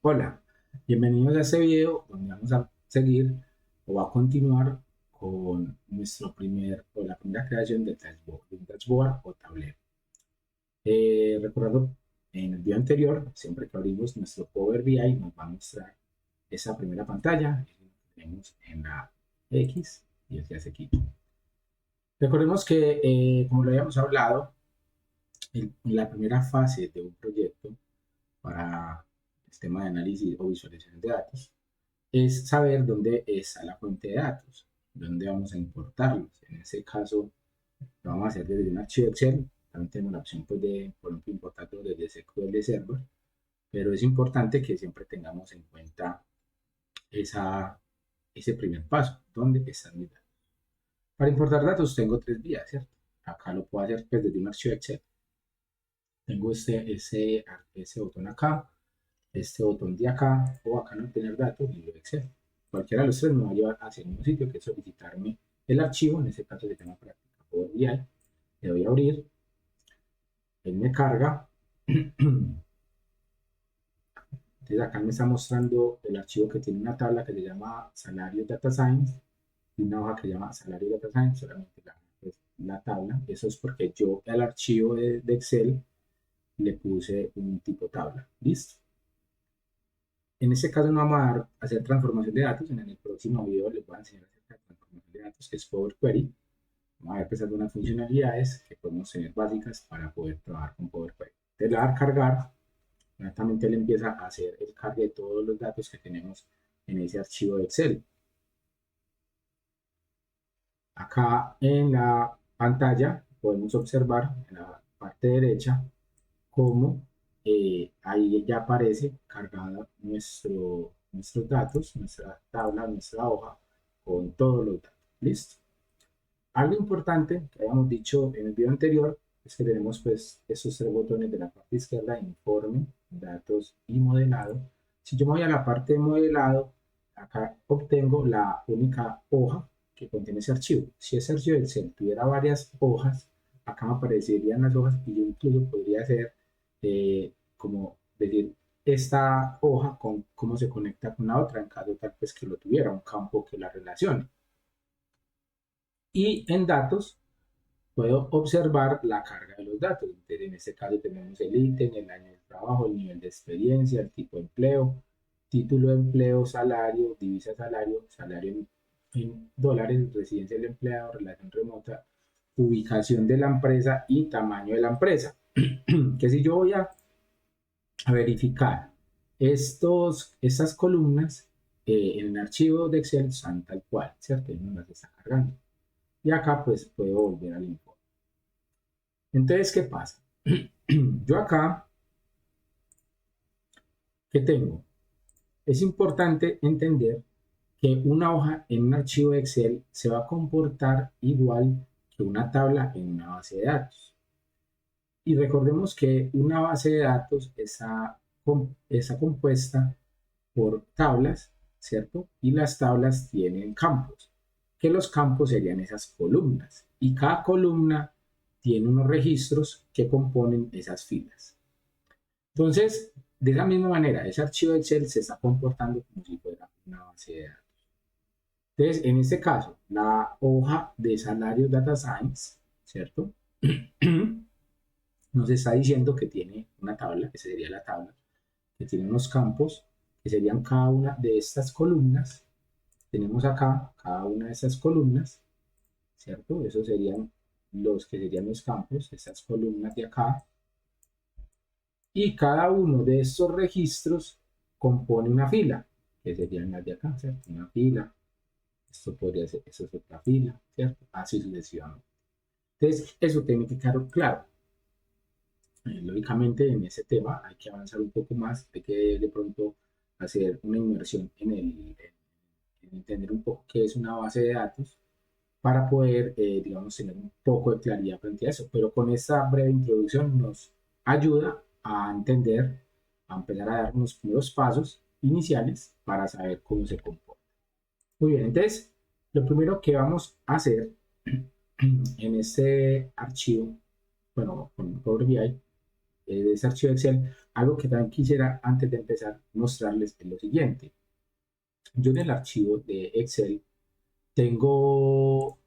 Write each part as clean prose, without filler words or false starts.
Hola, bienvenidos a este video donde vamos a seguir o a continuar con la primera creación de un dashboard o tablero. Recordando en el video anterior, siempre que abrimos nuestro Power BI nos va a mostrar esa primera pantalla que tenemos en la X y el ya se quita. Recordemos que, como lo habíamos hablado, en la primera fase de un proyecto para el tema de análisis o visualización de datos, es saber dónde está la fuente de datos, dónde vamos a importarlos. En ese caso, lo vamos a hacer desde un archivo Excel. También tenemos la opción pues, de, por ejemplo, importarlo desde SQL Server, pero es importante que siempre tengamos en cuenta ese primer paso, dónde están mis datos. Para importar datos tengo tres vías, ¿cierto? Acá lo puedo hacer pues, desde un archivo Excel. Tengo ese botón acá, este botón de acá, o acá no tener datos y lo Excel. Cualquiera de los tres me va a llevar hacia el mismo sitio, que es solicitarme el archivo. En este caso se llama práctica Power BI. Le doy a abrir, él me carga. Entonces acá me está mostrando el archivo que tiene una tabla que se llama Salario Data Science y una hoja que se llama Salario Data Science, solamente la tabla. Eso es porque yo al archivo de Excel le puse un tipo tabla. ¿Listo? En este caso no vamos a hacer transformación de datos. En el próximo video les voy a enseñar acerca de transformación de datos, que es Power Query. Vamos a ver pues algunas funcionalidades que podemos tener básicas para poder trabajar con Power Query. Entonces le va a dar cargar, inmediatamente él empieza a hacer el cargue de todos los datos que tenemos en ese archivo de Excel. Acá en la pantalla podemos observar en la parte derecha cómo ahí ya aparece cargada nuestros datos, nuestra tabla, nuestra hoja con todos los datos. ¿Listo? Algo importante que habíamos dicho en el video anterior es que tenemos pues estos tres botones de la parte izquierda: informe, datos y modelado. Si yo me voy a la parte de modelado, acá obtengo la única hoja que contiene ese archivo. Si ese archivo de Excel tuviera varias hojas, acá me aparecerían las hojas y yo incluso podría hacer como decir esta hoja con cómo se conecta con la otra en caso tal pues que lo tuviera, un campo que la relacione. Y en datos puedo observar la carga de los datos. Entonces, en este caso tenemos el ítem, el año de trabajo, el nivel de experiencia, el tipo de empleo, título de empleo, salario, divisa salario, salario en dólares, residencia del empleado, relación remota, ubicación de la empresa y tamaño de la empresa. Que si yo voy a verificar estas columnas en el archivo de Excel están tal cual, ¿cierto? Y no las está cargando. Y acá pues puedo volver al informe. Entonces, ¿qué pasa? Yo acá, ¿qué tengo? Es importante entender que una hoja en un archivo de Excel se va a comportar igual que una tabla en una base de datos. Y recordemos que una base de datos está compuesta por tablas, ¿cierto? Y las tablas tienen campos, que los campos serían esas columnas. Y cada columna tiene unos registros que componen esas filas. Entonces, de la misma manera, ese archivo de Excel se está comportando como si fuera una base de datos. Entonces, en este caso, la hoja de salario Data Science, ¿cierto? Nos está diciendo que tiene una tabla, que sería la tabla, que tiene unos campos, que serían cada una de estas columnas. Tenemos acá cada una de estas columnas, ¿cierto? Esos serían los campos, estas columnas de acá. Y cada uno de estos registros compone una fila, que serían las de acá, ¿cierto? Una fila, esto podría ser, esto es otra fila, ¿cierto? Así sucesivamente. Entonces, eso tiene que quedar claro. Lógicamente, en ese tema hay que avanzar un poco más, hay que de pronto hacer una inmersión en entender un poco qué es una base de datos para poder, digamos, tener un poco de claridad frente a eso. Pero con esta breve introducción nos ayuda a entender, a empezar a dar unos primeros pasos iniciales para saber cómo se comporta. Muy bien, entonces, lo primero que vamos a hacer en este archivo, bueno, con Power BI, de ese archivo Excel, algo que también quisiera antes de empezar mostrarles es lo siguiente. Yo en el archivo de Excel tengo,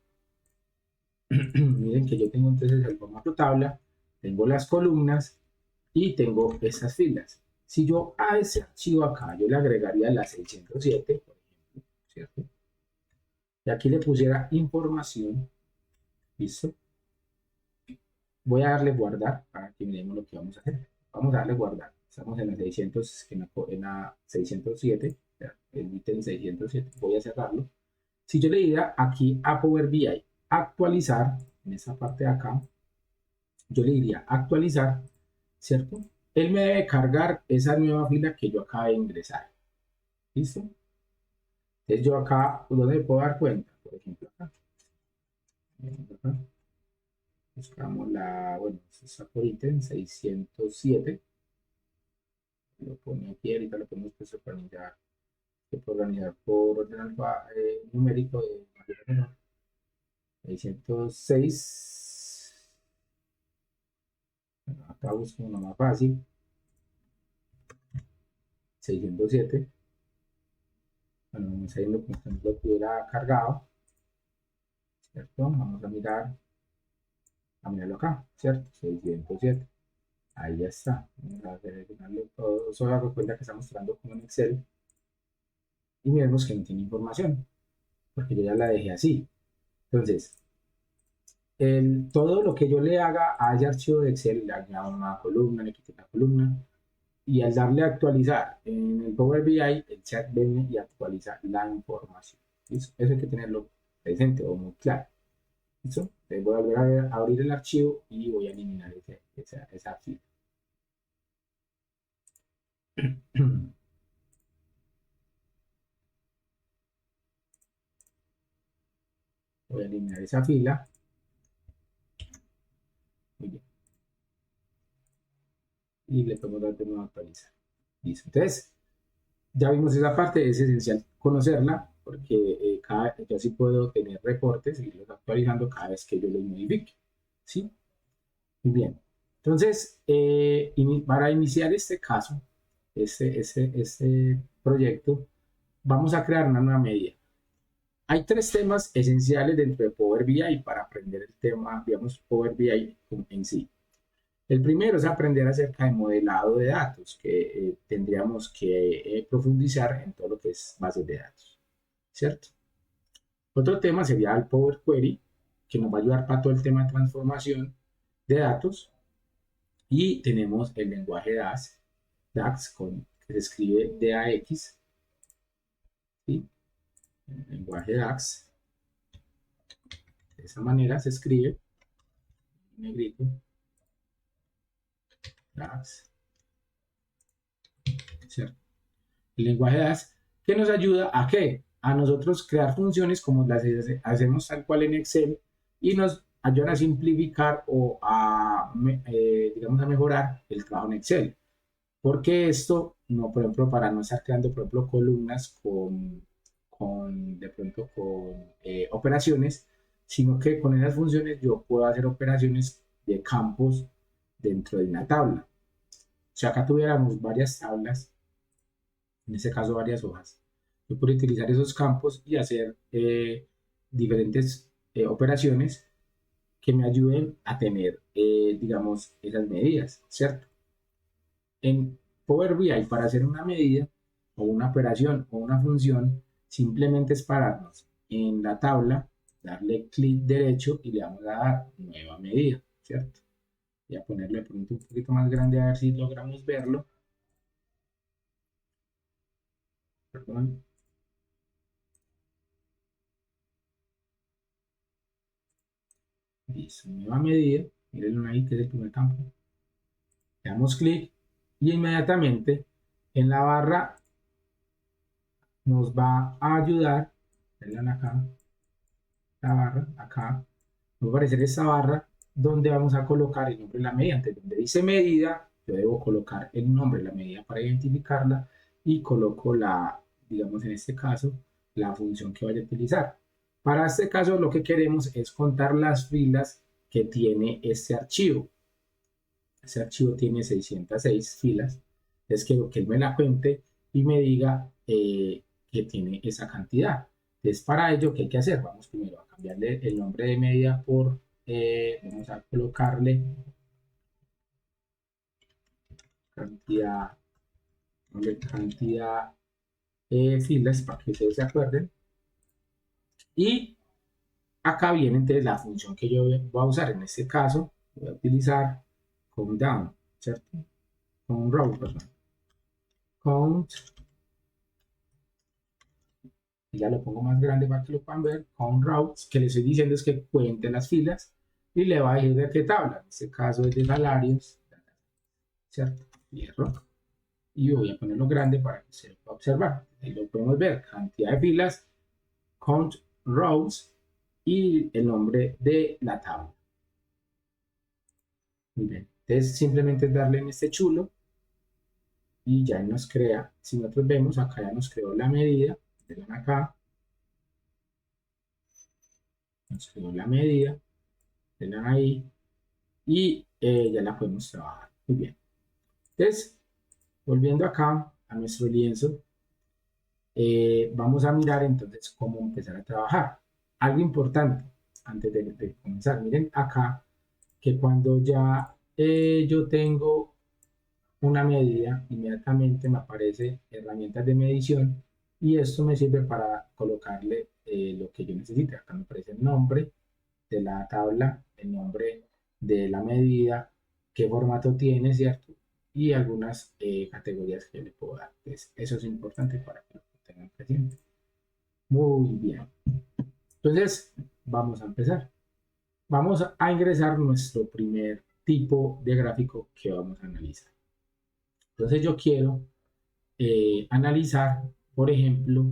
miren que yo tengo entonces el formato tabla, tengo las columnas y tengo estas filas. Si yo a ese archivo acá, yo le agregaría la 607, por ejemplo, ¿cierto? Y aquí le pusiera información, ¿listo? Voy a darle guardar para que miremos lo que vamos a hacer. Vamos a darle guardar. Estamos en la 600, en la 607, el ítem 607. Voy a cerrarlo. Si yo le diera aquí a Power BI actualizar, en esta parte de acá, yo le diría actualizar, ¿cierto? Él me debe cargar esa nueva fila que yo acabo de ingresar. ¿Listo? Entonces yo acá, ¿dónde me puedo dar cuenta? Por ejemplo, acá. Buscamos la, bueno, está por ítem 607. Lo pone aquí, ahorita lo podemos organizar, organizar por orden numérico de mayor a menor. 606. Bueno, acá busco uno más fácil. 607. Bueno, me está yendo como que lo tuviera cargado. ¿Cierto? Vamos a mirarlo acá, ¿cierto? 607. Ahí ya está. Vamos a seleccionarlo todo. Solo hago cuenta que está mostrando como en Excel. Y miremos que no tiene información, porque yo ya la dejé así. Entonces, todo lo que yo le haga a ese archivo de Excel, le añado una columna, le quito la columna, y al darle a actualizar en el Power BI, el chat viene y actualiza la información. ¿Listo? Eso hay que tenerlo presente o muy claro. ¿Listo? Entonces voy a volver a abrir el archivo y voy a eliminar esa fila. Voy a eliminar esa fila. Muy bien. Y le podemos dar de nuevo a actualizar. Listo. Entonces, ya vimos esa parte, es esencial conocerla porque yo así puedo tener reportes y irlos actualizando cada vez que yo los modifique. ¿Sí? Muy bien. Entonces, para iniciar este caso, este proyecto, vamos a crear una nueva medida. Hay tres temas esenciales dentro de Power BI para aprender el tema, digamos, Power BI en sí. El primero es aprender acerca de modelado de datos, que tendríamos que profundizar en todo lo que es bases de datos, ¿cierto? Otro tema sería el Power Query, que nos va a ayudar para todo el tema de transformación de datos. Y tenemos el lenguaje DAX que se escribe DAX, ¿sí? El lenguaje DAX, de esa manera se escribe, negrito, DAX, ¿cierto? El lenguaje DAX que nos ayuda a qué? A nosotros crear funciones como las hacemos tal cual en Excel y nos ayudan a simplificar o digamos, a mejorar el trabajo en Excel. Porque esto, no, por ejemplo, para no estar creando, por ejemplo, columnas de pronto con operaciones, sino que con esas funciones yo puedo hacer operaciones de campos dentro de una tabla. Si acá tuviéramos varias tablas, en este caso varias hojas, yo puedo utilizar esos campos y hacer diferentes operaciones que me ayuden a tener, digamos, esas medidas, ¿cierto? En Power BI, para hacer una medida o una operación o una función, simplemente es pararnos en la tabla, darle clic derecho y le vamos a dar nueva medida, ¿cierto? Voy a ponerle un poquito más grande a ver si logramos verlo. Perdón. Listo, nueva medida. Miren ahí que es el primer campo. Le damos clic y inmediatamente en la barra nos va a ayudar. Vean acá, la barra, acá. Va a aparecer esta barra donde vamos a colocar el nombre de la medida. Entonces, donde dice medida, yo debo colocar el nombre de la medida para identificarla y coloco digamos en este caso, la función que vaya a utilizar. Para este caso, lo que queremos es contar las filas que tiene este archivo. Este archivo tiene 606 filas. Entonces quiero que él me la cuente y me diga que tiene esa cantidad. Entonces para ello, ¿qué hay que hacer? Vamos primero a cambiarle el nombre de medida por, vamos a colocarle cantidad, cantidad filas para que ustedes se acuerden. Y acá viene entonces la función que yo voy a usar. En este caso, voy a utilizar count down, ¿cierto? Count row, perdón. Count, y ya lo pongo más grande para que lo puedan ver. Count rows, que le estoy diciendo es que cuente las filas y le va a ir de qué tabla. En este caso es de salarios, ¿cierto? Cierro. Y voy a ponerlo grande para que se pueda observar. Ahí lo podemos ver, cantidad de filas, count rows y el nombre de la tabla. Muy bien. Entonces simplemente darle en este chulo y ya nos crea, si nosotros vemos acá ya nos creó la medida, le dan acá, nos creó la medida, le dan ahí y ya la podemos trabajar. Muy bien. Entonces, volviendo acá a nuestro lienzo, vamos a mirar entonces cómo empezar a trabajar. Algo importante antes de comenzar, miren acá que cuando ya yo tengo una medida, inmediatamente me aparece herramientas de medición y esto me sirve para colocarle lo que yo necesite. Acá me aparece el nombre de la tabla, el nombre de la medida, qué formato tiene, ¿cierto? Y algunas categorías que le puedo dar. Entonces, eso es importante para que lo tengan presente. Muy bien. Entonces, vamos a empezar. Vamos a ingresar nuestro primer tipo de gráfico que vamos a analizar. Entonces, yo quiero analizar, por ejemplo,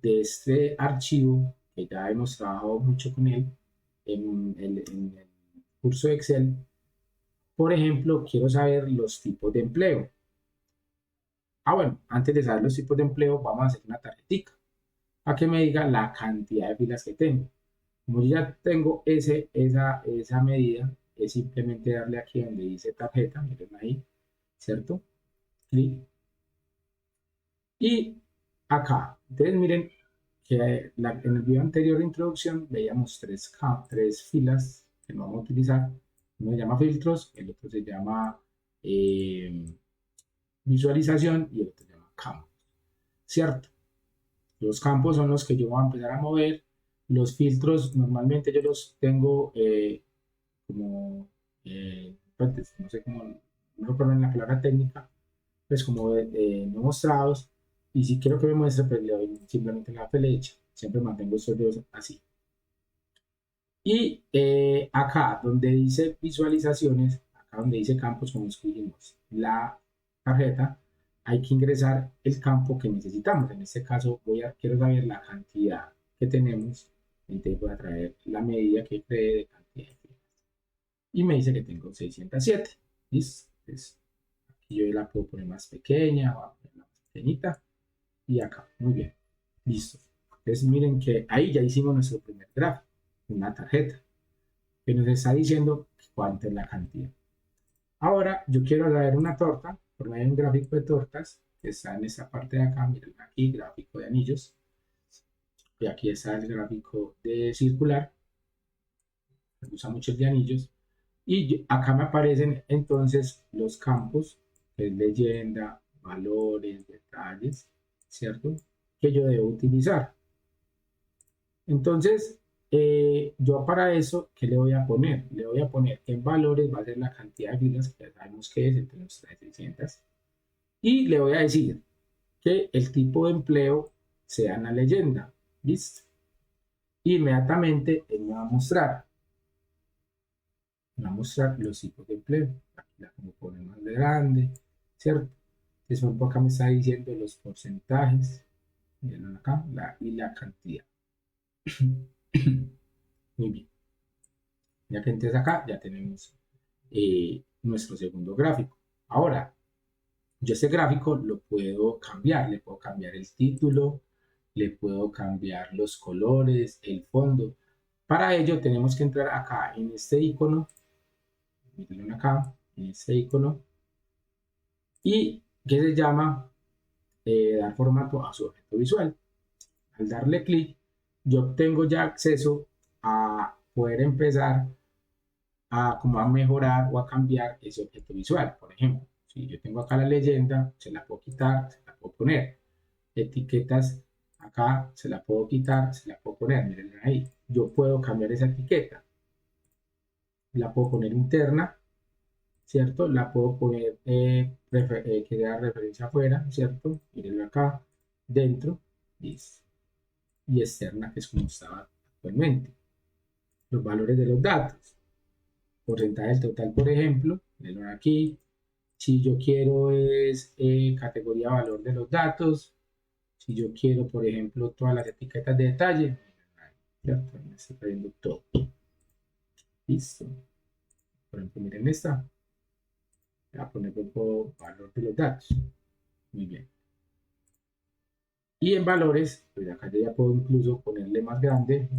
de este archivo, que ya hemos trabajado mucho con él en el curso de Excel. Por ejemplo, quiero saber los tipos de empleo. Bueno, antes de saber los tipos de empleo, vamos a hacer una tarjetita para que me diga la cantidad de filas que tengo. Como yo ya tengo esa medida, es simplemente darle aquí donde dice tarjeta, miren ahí, ¿cierto? Clic. Y acá, entonces miren que en el video anterior de introducción veíamos tres filas que no vamos a utilizar. Uno se llama filtros, el otro se llama eh, visualización y el otro se llama campo, ¿cierto? Los campos son los que yo voy a empezar a mover. Los filtros normalmente yo los tengo como, pues, no sé cómo, no recuerdo en la palabra técnica, pues como no mostrados. Y si quiero que me muestre, pues le doy simplemente la flecha. Siempre mantengo estos dos así. Y acá donde dice visualizaciones, acá donde dice campos, como escogimos la tarjeta, hay que ingresar el campo que necesitamos. En este caso quiero saber la cantidad que tenemos. Entonces voy a traer la medida que cree de cantidad de filas. Y me dice que tengo 607. ¿Listo? Entonces, aquí yo la puedo poner más pequeña, voy a ponerla más pequeñita. Y acá, muy bien. Listo. Entonces miren que ahí ya hicimos nuestro primer gráfico, una tarjeta que nos está diciendo cuánto es la cantidad. Ahora yo quiero saber una torta, porque hay un gráfico de tortas que está en esta parte de acá, miren aquí, gráfico de anillos, y aquí está el gráfico de circular, me gusta mucho el de anillos, y acá me aparecen entonces los campos, que es leyenda, valores, detalles, ¿cierto? Que yo debo utilizar. Entonces, yo para eso, ¿qué le voy a poner? Le voy a poner en valores, va a ser la cantidad de filas que ya sabemos que es entre nuestras 600. Y le voy a decir que el tipo de empleo sea una leyenda. ¿Listo? Inmediatamente él me va a mostrar los tipos de empleo. Aquí la como pone más de grande, ¿cierto? Entonces, un poco acá me está diciendo los porcentajes. Miren acá, y la cantidad. Muy bien. Ya que entonces acá ya tenemos nuestro segundo gráfico. Ahora, yo ese gráfico lo puedo cambiar, le puedo cambiar el título, le puedo cambiar los colores, el fondo. Para ello tenemos que entrar acá en este icono, miren acá, en este icono, y que se llama dar formato a su objeto visual. Al darle clic, yo obtengo ya acceso a poder empezar a, como a mejorar o a cambiar ese objeto visual. Por ejemplo, si yo tengo acá la leyenda, se la puedo quitar, se la puedo poner. Etiquetas, acá se la puedo quitar, se la puedo poner. Miren ahí, yo puedo cambiar esa etiqueta. La puedo poner interna, ¿cierto? La puedo poner que da referencia afuera, ¿cierto? Miren acá, dentro, listo. Y externa, que es como estaba actualmente. Los valores de los datos. Porcentaje del total, por ejemplo, miren aquí. Si yo quiero es categoría valor de los datos. Si yo quiero, por ejemplo, todas las etiquetas de detalle, ¿cierto? Me está trayendo todo. Listo. Por ejemplo, miren esta. Voy a poner un valor de los datos. Muy bien. Y en valores, pues acá yo ya puedo incluso ponerle más grande.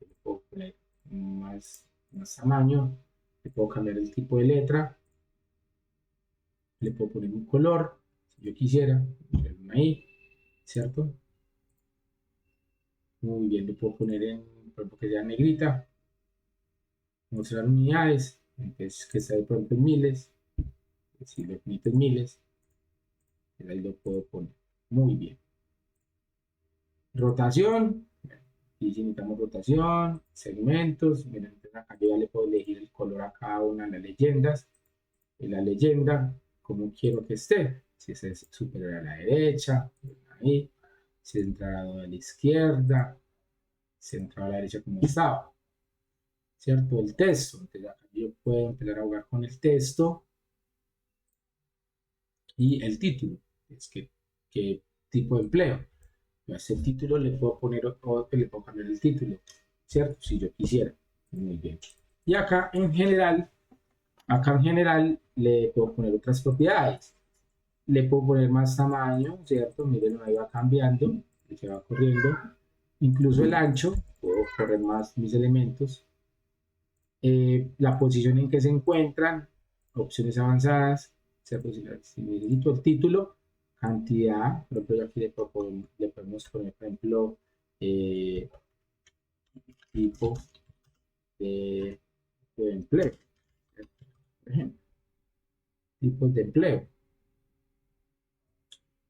Le puedo poner más tamaño. Le puedo cambiar el tipo de letra. Le puedo poner un color. Si yo quisiera. Ahí. ¿Cierto? Muy bien. Le puedo poner en, por ejemplo, que sea negrita. Mostrar unidades. Entonces, que sea por ejemplo en miles. Si lo permite en miles. Ahí lo puedo poner. Muy bien. Rotación. Y si necesitamos rotación, segmentos, miren, acá yo ya le puedo elegir el color a cada una de las leyendas. En la leyenda, como quiero que esté. Si es superior a la derecha, ahí. Centrado a la izquierda, centrado a la derecha como estaba. ¿Cierto? El texto. Entonces acá yo puedo empezar a jugar con el texto y el título. Es que, ¿qué tipo de empleo? A ese título le puedo poner o le puedo cambiar el título, ¿cierto? Si yo quisiera. Muy bien. Y acá en general le puedo poner otras propiedades. Le puedo poner más tamaño, ¿cierto? Miren, ahí va cambiando, se va corriendo. Incluso el ancho, puedo correr más mis elementos. La posición en que se encuentran, opciones avanzadas, ¿cierto? Si necesito el título, cantidad, por ejemplo, aquí le podemos poner, por ejemplo, eh, tipo de, de empleo, por ejemplo, tipos de empleo.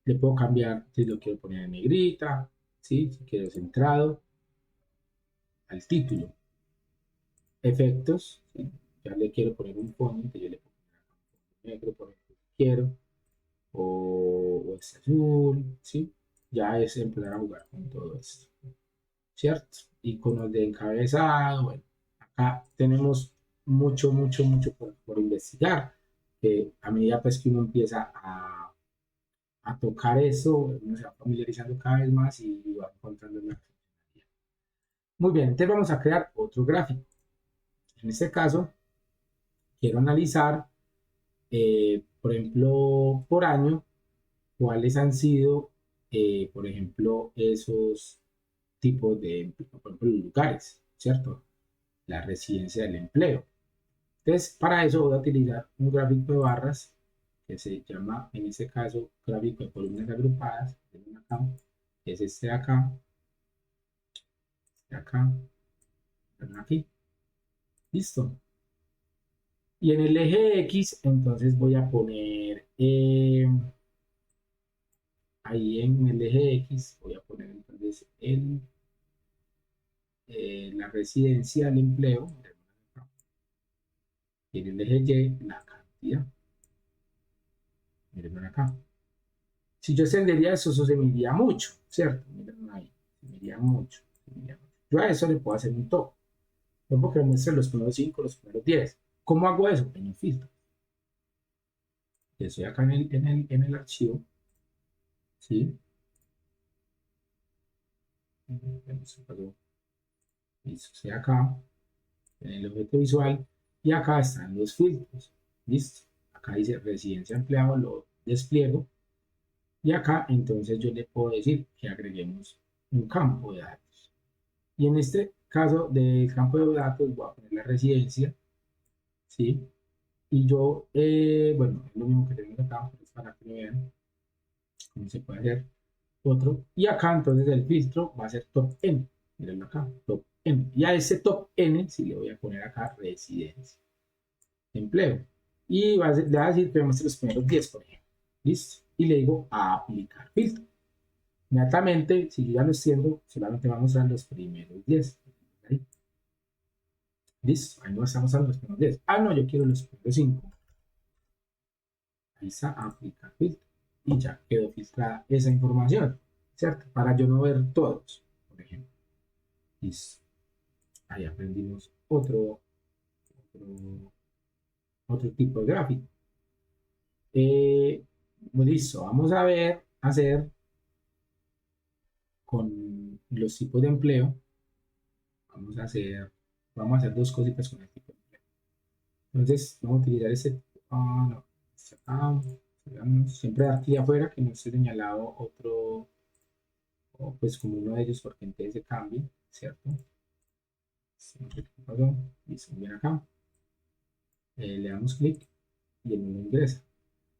Le puedo cambiar si lo quiero poner en negrita, ¿sí? Si quiero centrado, al título. Efectos, ¿sí? Ya le quiero poner un fondo, que yo le pongo negro, por ejemplo, si quiero, o es azul, ¿sí? Ya es empezar a jugar con todo esto, ¿cierto? Iconos de encabezado, bueno, acá tenemos mucho por investigar, que a medida pues que uno empieza a tocar eso, uno se va familiarizando cada vez más y va encontrando más funcionalidad. Muy bien, entonces vamos a crear otro gráfico. En este caso, quiero analizar, por ejemplo, por año, cuáles han sido, por ejemplo, esos tipos de, por ejemplo, lugares, ¿cierto? La residencia del empleo. Entonces, para eso voy a utilizar un gráfico de barras que se llama, en este caso, gráfico de columnas agrupadas, que es este de acá, de acá, aquí, listo. Y en el eje X, entonces voy a poner, ahí en el eje X, voy a poner entonces la residencia del empleo, y en el eje Y, la cantidad. Miren acá. Si yo extendería eso, eso se mediría mucho, ¿cierto? Miren ahí, se mediría mucho, se mediría mucho. Yo a eso le puedo hacer un top. No porque me muestre los primeros 5, los primeros 10. ¿Cómo hago eso? En un filtro. Yo estoy acá en el archivo, ¿sí? Listo, estoy acá, en el objeto visual, y acá están los filtros. Listo. Acá dice residencia empleado, lo despliego. Y acá entonces yo le puedo decir que agreguemos un campo de datos. Y en este caso del campo de datos voy a poner la residencia, ¿sí? Y yo, bueno, es lo mismo que tenemos acá, pero es para que lo vean. como se puede hacer otro. Y acá entonces el filtro va a ser top N. Mírenlo acá, top N. Y a ese top N sí le voy a poner acá residencia, empleo. Y le va a decir que me muestre los primeros 10, por ejemplo. Listo. Y le digo a aplicar filtro. Inmediatamente, si yo ya lo extiendo, solamente va a mostrar los primeros 10. Ahí. Listo. Ahí no está mostrando los primeros 10. Ah, no, yo quiero los primeros 5. Ahí está, aplicar filtro. Y ya quedó filtrada esa información, ¿cierto? Para yo no ver todos, por ejemplo. Listo. Ahí aprendimos otro tipo de gráfico. Listo, vamos a ver, hacer con los tipos de empleo. Vamos a hacer dos cositas con el tipo de empleo. Entonces, vamos a utilizar ese, no, siempre aquí afuera que no esté señalado otro, o pues como uno de ellos, porque entonces se cambia, ¿cierto? Listo, bien acá. Le damos clic y el menú ingresa.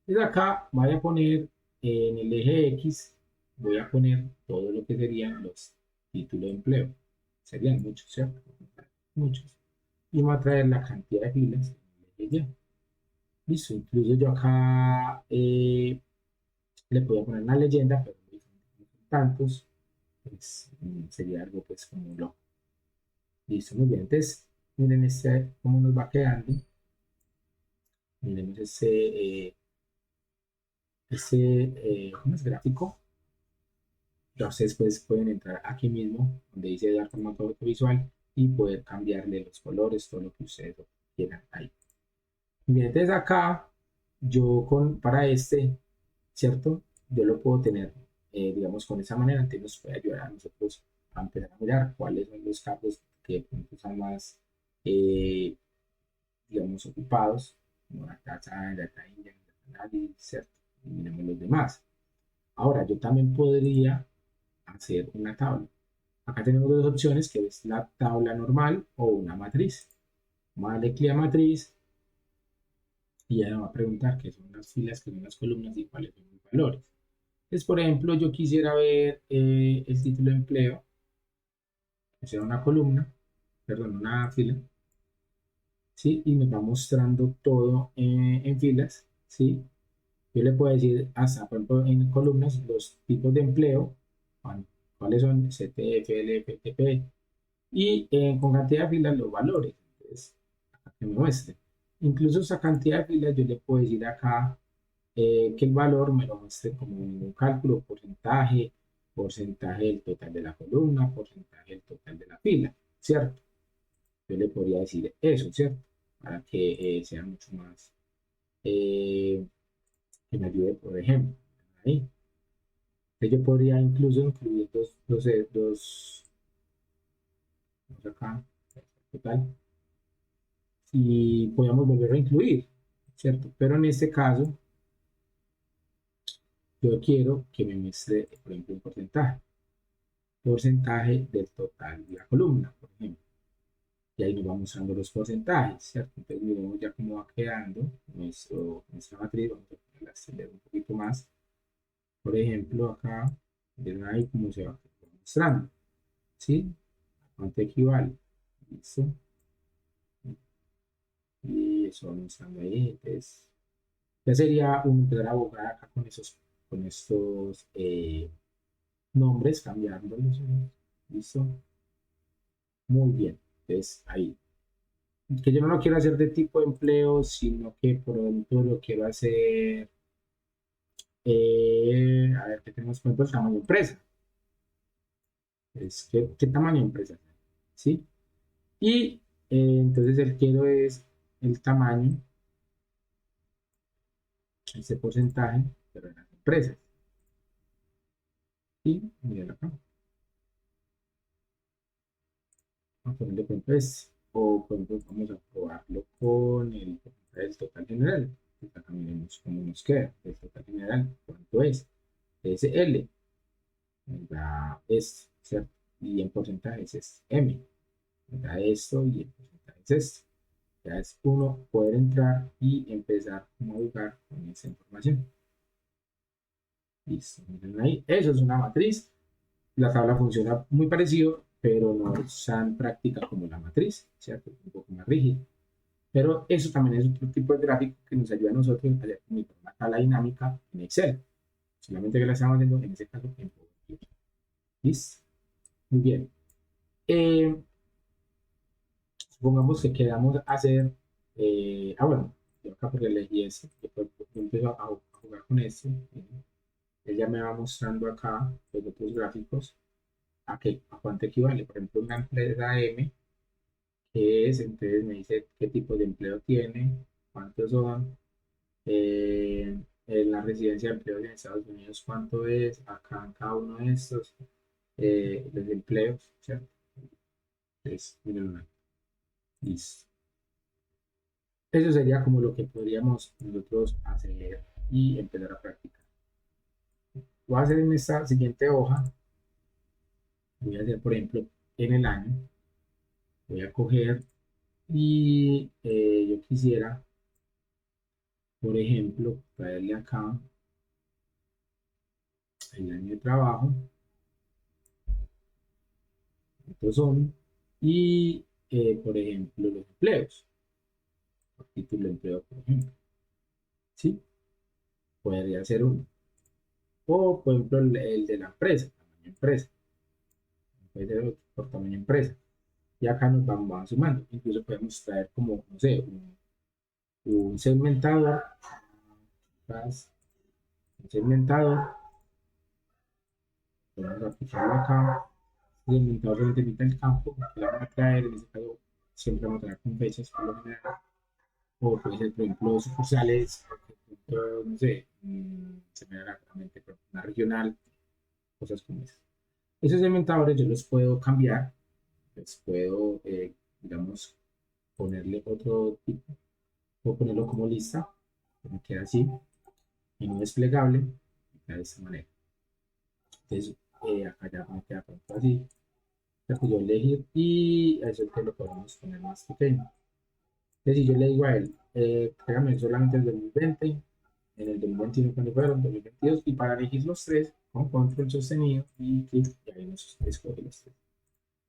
Entonces acá voy a poner en el eje X, voy a poner todo lo que serían los títulos de empleo. Serían muchos, ¿cierto? Muchos. Y voy a traer la cantidad de filas en el eje Y. Listo, incluso yo acá le puedo poner una leyenda, pero no son tantos, pues sería algo pues como loco. Listo, muy bien. Entonces, miren cómo nos va quedando. Miremos ¿cómo es gráfico? Ya ustedes pues, pueden entrar aquí mismo, donde dice dar formato audiovisual y poder cambiarle los colores, todo lo que ustedes quieran ahí. Bien, entonces acá, para ¿cierto? Yo lo puedo tener, digamos, con esa manera, entonces nos puede ayudar a nosotros a empezar a mirar cuáles son los campos que están más, eh, digamos, ocupados, como data science, data engineering, data analysis, ¿cierto? Y miremos los demás. Ahora, yo también podría hacer una tabla. Acá tenemos dos opciones, que es la tabla normal o una matriz. Vamos a darle clic a matriz y ya me va a preguntar qué son las filas, qué son las columnas y cuáles son los valores. Entonces, por ejemplo, yo quisiera ver el título de empleo, que sea una columna, perdón, una fila, ¿sí? Y me va mostrando todo en filas, ¿sí? Yo le puedo decir hasta, por ejemplo, en columnas, los tipos de empleo, cuáles son CTF, LF, TP, y con cantidad de filas los valores. Entonces, acá que me muestre. Incluso esa cantidad de filas yo le puedo decir acá que el valor me lo muestre como un cálculo, porcentaje del total de la columna, porcentaje del total de la fila, ¿cierto? Yo le podría decir eso, ¿cierto? Para que sea mucho más, que me ayude, por ejemplo, ahí. Entonces yo podría incluso incluir vamos acá, total, y podemos volver a incluir, ¿cierto? Pero en este caso, yo quiero que me muestre, por ejemplo, un porcentaje del total de la columna, por ejemplo. Y ahí nos va mostrando los porcentajes, ¿cierto? Entonces miremos ya cómo va quedando nuestra matriz, vamos a ponerla a extender un poquito más. Por ejemplo, acá, ven ahí cómo se va mostrando, ¿sí? ¿A cuánto equivale? ¿Listo? Y eso va mostrando ahí, entonces ya sería empezar a abogar acá con estos nombres, cambiándolos, ¿no? ¿Listo? Muy bien, entonces ahí. Que yo no lo quiero hacer de tipo de empleo, sino que por ejemplo lo quiero hacer, a ver, ¿qué tenemos? Por ejemplo, el tamaño de empresa. ¿Qué tamaño de empresa? ¿Sí? Y entonces el quiero es el tamaño, ese porcentaje, pero en las empresas. Y miren acá, vamos a ponerle por ejemplo o por ejemplo vamos a probarlo con el porcentaje del total general. Pues acá miremos cómo nos queda. El total general, ¿cuánto es? SL. Da esto, ¿cierto? Y en porcentajes es M, da esto y en porcentajes es esto. Ya es uno poder entrar y empezar a jugar con esa información. Listo, miren ahí, eso es una matriz. La tabla funciona muy parecido, pero no es tan práctica como la matriz, ¿cierto? Un poco más rígida. Pero eso también es otro tipo de gráfico que nos ayuda a nosotros a hacer una tabla dinámica en Excel. Solamente que la estamos haciendo en ese caso en Power BI. ¿Listo? Muy bien. Eh, Supongamos que queramos hacer, bueno, yo acá porque elegí este, yo empiezo a jugar con este. Él ya me va mostrando acá los otros gráficos a cuánto equivale. Por ejemplo, una empresa M, que es, entonces me dice qué tipo de empleo tiene, cuántos son, en la residencia de empleos en Estados Unidos, cuánto es, acá en cada uno de estos, los empleos, ¿cierto? Entonces, miren, listo. Eso sería como lo que podríamos nosotros hacer y empezar a practicar. Voy a hacer en esta siguiente hoja, voy a hacer, por ejemplo, en el año, voy a coger y yo quisiera, por ejemplo, traerle acá el año de trabajo, estos son, y, por ejemplo, los empleos, por título de empleo, por ejemplo, ¿sí? Podría ser uno. O, por ejemplo, el de la empresa, tamaño empresa, puede ser otro por tamaño empresa. Y acá nos van sumando. Incluso podemos traer como, no sé, un segmentador, un segmentador, vamos a aplicarlo acá, el segmentador se limita el campo, que lo vamos a traer, en este caso siempre vamos a traer con fechas por lo general, o puede ser, por ejemplo, sucursales, no sé, se me da la mente, una regional, cosas como esas. Esos segmentadores yo los puedo cambiar, les puedo, digamos, ponerle otro tipo, puedo ponerlo como lista, que me queda así, y no desplegable, me queda de esta manera. Entonces, acá ya me queda pronto así, ya que yo elegir y a eso que lo podemos poner más pequeño. Entonces, si yo le digo a él, tráigame solamente el 2020, en el 2021 cuando fueron, 2022, y para elegir los tres, con control sostenido y clic, y ahí nos escoge los tres.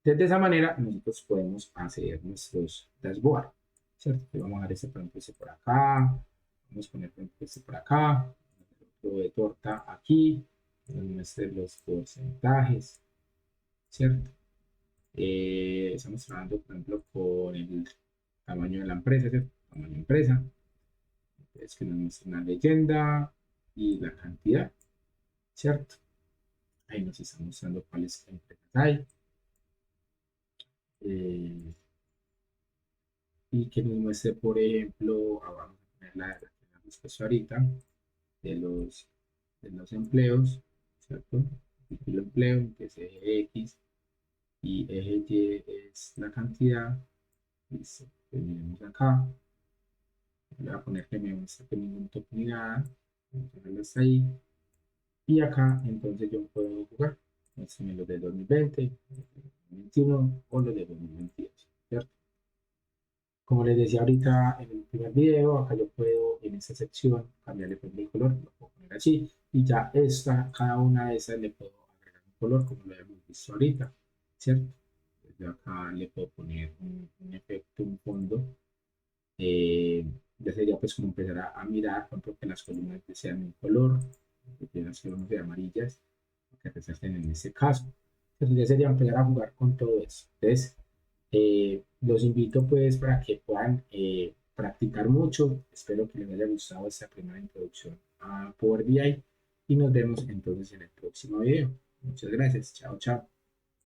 Entonces, de esa manera, nosotros podemos hacer nuestros dashboard, ¿cierto? Entonces, vamos a dar este, por ejemplo, este por acá, vamos a poner, por ejemplo, este por acá, otro de torta aquí, nos muestre los porcentajes, ¿cierto? Estamos trabajando, por ejemplo, con el tamaño de la empresa, ¿cierto? Tamaño de empresa, es que nos muestra una leyenda y la cantidad, ¿cierto? Ahí nos está mostrando cuáles empresas hay. Eh, y que nos muestre, por ejemplo, vamos a poner la que hemos puesto ahorita, de los empleos, ¿cierto? El empleo, que es eje X y eje Y es la cantidad. Listo, pues miremos acá. Le voy a poner que me muestre que ningún toque ni nada. Vamos a dejarlo hasta ahí. Y acá, entonces yo puedo jugar. Muéstrame los de 2020, 2021 o los de 2022, ¿cierto? Como les decía ahorita en el primer video, acá yo puedo en esta sección cambiarle pues, el color, lo puedo poner así, y ya cada una de esas le puedo agregar un color como lo habíamos visto ahorita, ¿cierto? Yo acá le puedo poner un efecto, un fondo, ya sería pues como empezar a mirar, por ejemplo, que las columnas sean un color, que las columnas sean amarillas, que resalten en este caso. Entonces ya sería empezar a jugar con todo eso. Entonces, los invito pues para que puedan practicar mucho. Espero que les haya gustado esta primera introducción a Power BI y nos vemos entonces en el próximo video. Muchas gracias. Chao, chao.